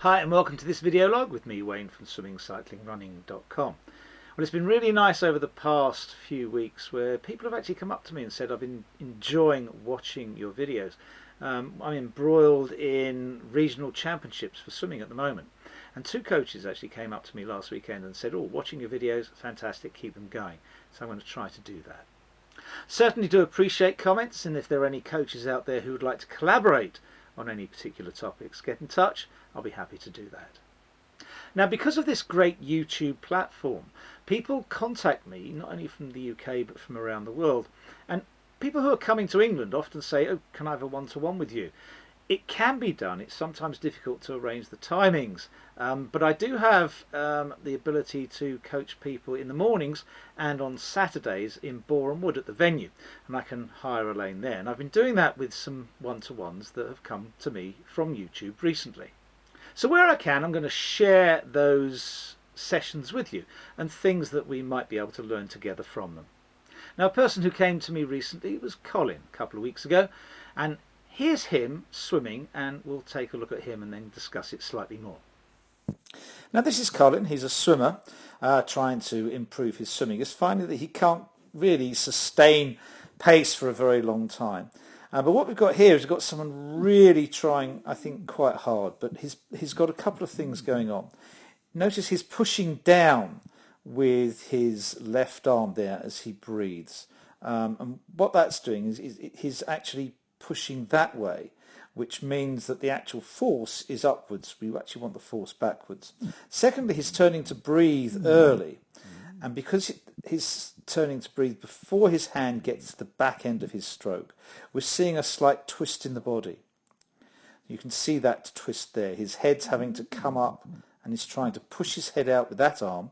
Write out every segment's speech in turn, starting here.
Hi and welcome to this video log with me, Wayne, from swimmingcyclingrunning.com. Well, it's been really nice over the past few weeks where people have actually come up to me and said, I've been enjoying watching your videos. I'm embroiled in regional championships for swimming at the moment, and two coaches actually came up to me last weekend and said, watching your videos, fantastic, keep them going. So I'm going to try to do that. Certainly do appreciate comments, and if there are any coaches out there who would like to collaborate on any particular topics, get in touch. I'll be happy to do that. Now, because of this great YouTube platform, people contact me not only from the UK but from around the world, and people who are coming to England often say, can I have a one-to-one with you? It can be done. It's sometimes difficult to arrange the timings, but I do have the ability to coach people in the mornings and on Saturdays in Boreham Wood at the venue, and I can hire a lane there. And I've been doing that with some one-to-ones that have come to me from YouTube recently. So where I can, I'm going to share those sessions with you and things that we might be able to learn together from them. Now, a person who came to me recently was Colin a couple of weeks ago, and here's him swimming, and we'll take a look at him and then discuss it slightly more. Now, this is Colin. He's a swimmer trying to improve his swimming. He's finding that he can't really sustain pace for a very long time. But what we've got here is we've got someone really trying, I think, quite hard, but he's got a couple of things going on. Notice he's pushing down with his left arm there as he breathes. And what that's doing is he's actually pushing that way, which means that the actual force is upwards. We actually want the force backwards. Secondly, he's turning to breathe early, and because he's turning to breathe before his hand gets to the back end of his stroke, we're seeing a slight twist in the body. You can see that twist there. His head's having to come up, and he's trying to push his head out with that arm.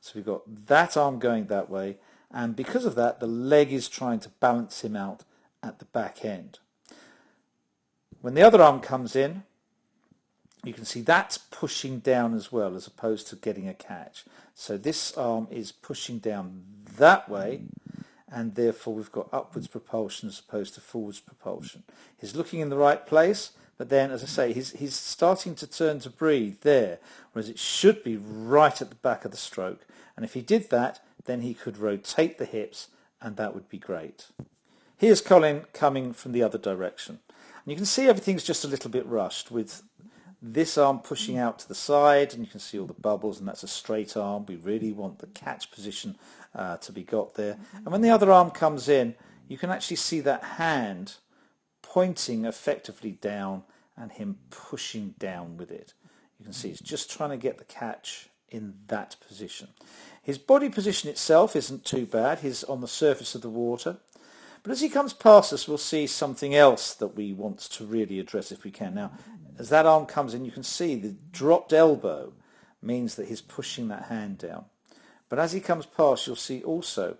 So we've got that arm going that way, and because of that, the leg is trying to balance him out at the back end. When the other arm comes in, you can see that's pushing down as well, as opposed to getting a catch. So this arm is pushing down that way, and therefore we've got upwards propulsion as opposed to forwards propulsion. He's looking in the right place, but then, as I say, he's starting to turn to breathe there, whereas it should be right at the back of the stroke. And if he did that, then he could rotate the hips, and that would be great. Here's Colin coming from the other direction. And you can see everything's just a little bit rushed, with this arm pushing out to the side, and you can see all the bubbles, and that's a straight arm. We really want the catch position to be got there. And when the other arm comes in, you can actually see that hand pointing effectively down and him pushing down with it. You can see he's just trying to get the catch in that position. His body position itself isn't too bad. He's on the surface of the water. But as he comes past us, we'll see something else that we want to really address if we can. Now, as that arm comes in, you can see the dropped elbow means that he's pushing that hand down. But as he comes past, you'll see also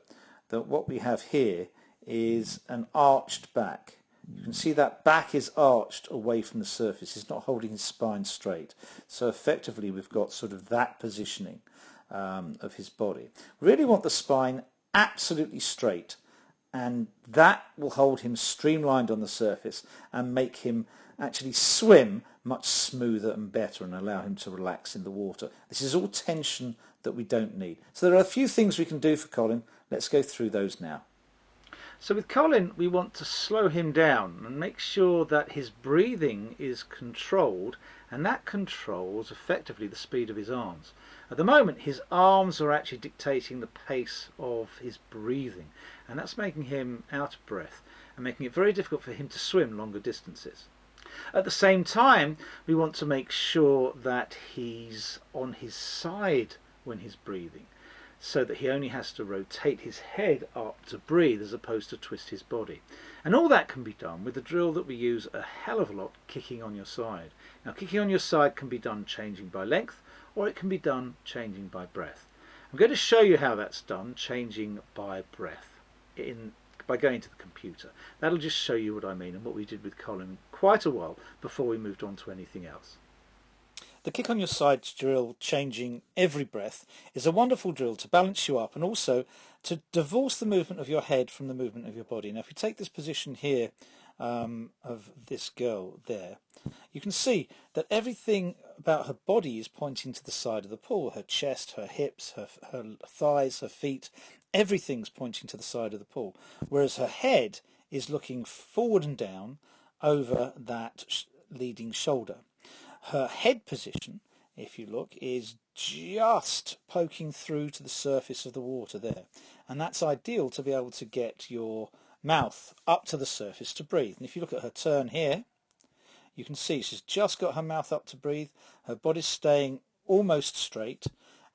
that what we have here is an arched back. You can see that back is arched away from the surface. He's not holding his spine straight. So effectively, we've got sort of that positioning of his body. We really want the spine absolutely straight, and that will hold him streamlined on the surface and make him actually swim much smoother and better and allow him to relax in the water. This is all tension that we don't need. So there are a few things we can do for Colin. Let's go through those now. So with Colin, we want to slow him down and make sure that his breathing is controlled, and that controls effectively the speed of his arms. At the moment, his arms are actually dictating the pace of his breathing, and that's making him out of breath and making it very difficult for him to swim longer distances. At the same time, we want to make sure that he's on his side when he's breathing, so that he only has to rotate his head up to breathe as opposed to twist his body. And all that can be done with the drill that we use a hell of a lot, kicking on your side. Now, kicking on your side can be done changing by length, or it can be done changing by breath. I'm going to show you how that's done, changing by breath, by going to the computer. That'll just show you what I mean and what we did with Colin quite a while before we moved on to anything else. The kick on your sides drill, changing every breath, is a wonderful drill to balance you up and also to divorce the movement of your head from the movement of your body. Now, if we take this position here of this girl there, you can see that everything about her body is pointing to the side of the pool. Her chest, her hips, her thighs, her feet, everything's pointing to the side of the pool. Whereas her head is looking forward and down over that leading shoulder. Her head position, if you look, is just poking through to the surface of the water there. And that's ideal to be able to get your mouth up to the surface to breathe. And if you look at her turn here, you can see she's just got her mouth up to breathe, her body's staying almost straight,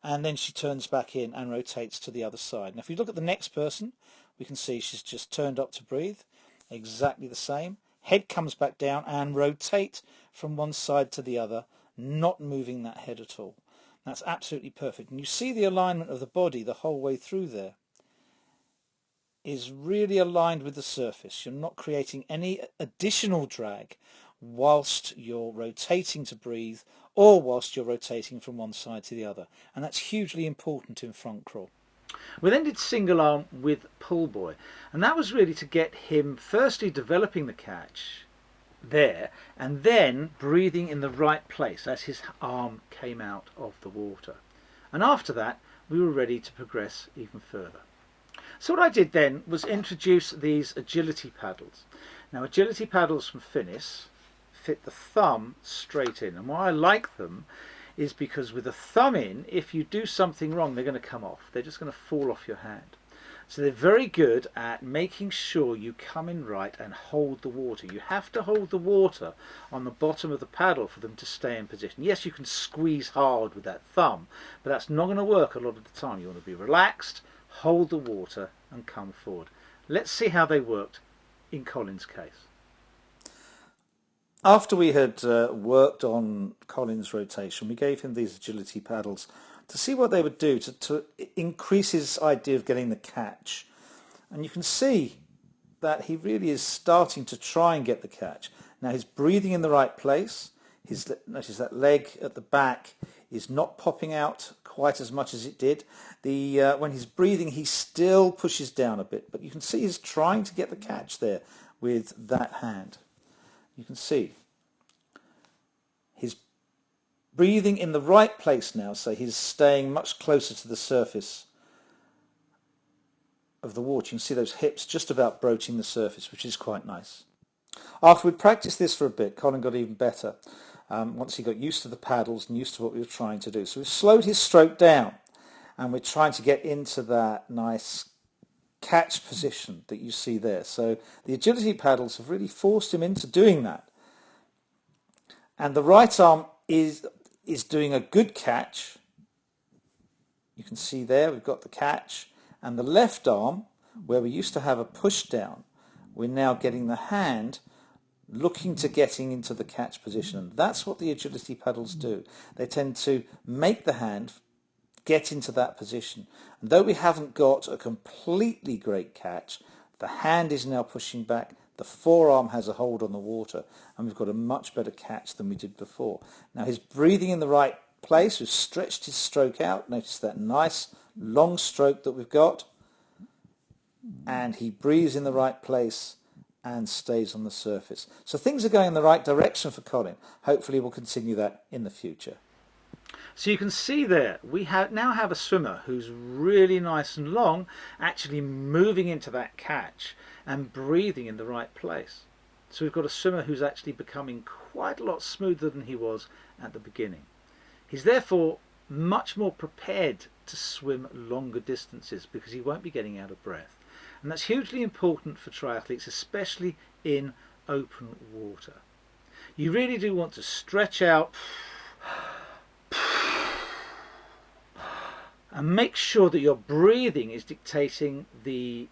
and then she turns back in and rotates to the other side. Now if you look at the next person, we can see she's just turned up to breathe, exactly the same. Head comes back down and rotate from one side to the other, not moving that head at all. That's absolutely perfect. And you see the alignment of the body the whole way through there is really aligned with the surface. You're not creating any additional drag whilst you're rotating to breathe or whilst you're rotating from one side to the other. And that's hugely important in front crawl. We then did single arm with pull buoy, and that was really to get him firstly developing the catch there and then breathing in the right place as his arm came out of the water. And after that we were ready to progress even further. So what I did then was introduce these agility paddles. Now agility paddles from Finis fit the thumb straight in, and why I like them is because with the thumb in, if you do something wrong, they're going to come off. They're just going to fall off your hand. So they're very good at making sure you come in right and hold the water. You have to hold the water on the bottom of the paddle for them to stay in position. Yes, you can squeeze hard with that thumb, but that's not going to work a lot of the time. You want to be relaxed, hold the water and come forward. Let's see how they worked in Colin's case. After we had worked on Colin's rotation, we gave him these agility paddles to see what they would do to increase his idea of getting the catch. And you can see that he really is starting to try and get the catch. Now he's breathing in the right place. Notice that leg at the back is not popping out quite as much as it did. When he's breathing, he still pushes down a bit, but you can see he's trying to get the catch there with that hand. You can see he's breathing in the right place now, so he's staying much closer to the surface of the water. You can see those hips just about broaching the surface, which is quite nice. After we'd practiced this for a bit, Colin got even better once he got used to the paddles and used to what we were trying to do. So we've slowed his stroke down, and we're trying to get into that nice catch position that you see there. So the agility paddles have really forced him into doing that. And the right arm is doing a good catch. You can see there we've got the catch. And the left arm, where we used to have a push down, we're now getting the hand looking to getting into the catch position. And that's what the agility paddles do. They tend to make the hand get into that position. And though we haven't got a completely great catch, the hand is now pushing back, the forearm has a hold on the water, and we've got a much better catch than we did before. Now he's breathing in the right place. We've stretched his stroke out. Notice that nice long stroke that we've got. And he breathes in the right place and stays on the surface. So things are going in the right direction for Colin. Hopefully we'll continue that in the future. So you can see there, we now have a swimmer who's really nice and long, actually moving into that catch and breathing in the right place. So we've got a swimmer who's actually becoming quite a lot smoother than he was at the beginning. He's therefore much more prepared to swim longer distances because he won't be getting out of breath. And that's hugely important for triathletes, especially in open water. You really do want to stretch out and make sure that your breathing is dictating the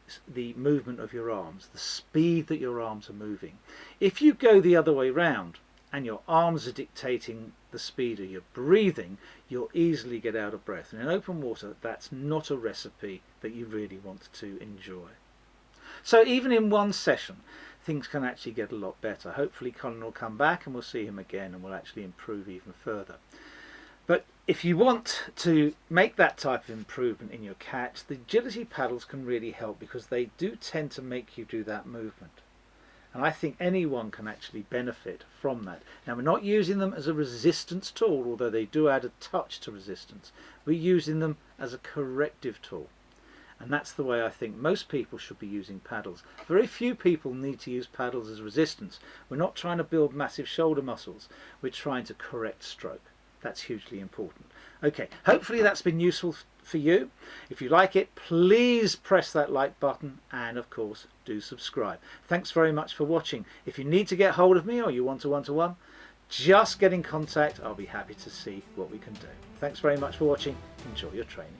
movement of your arms, the speed that your arms are moving. If you go the other way round and your arms are dictating the speed of your breathing, you'll easily get out of breath. And in open water, that's not a recipe that you really want to enjoy. So even in one session, things can actually get a lot better. Hopefully Colin will come back and we'll see him again and we'll actually improve even further. But if you want to make that type of improvement in your catch, the agility paddles can really help because they do tend to make you do that movement. and I think anyone can actually benefit from that. Now, we're not using them as a resistance tool, although they do add a touch to resistance. We're using them as a corrective tool, and that's the way I think most people should be using paddles. Very few people need to use paddles as resistance. We're not trying to build massive shoulder muscles, we're trying to correct stroke. That's hugely important. Okay, hopefully that's been useful for you. If you like it, please press that like button, and of course do subscribe. Thanks very much for watching. If you need to get hold of me or you want a one-to-one, just get in contact. I'll be happy to see what we can do. Thanks very much for watching. Enjoy your training.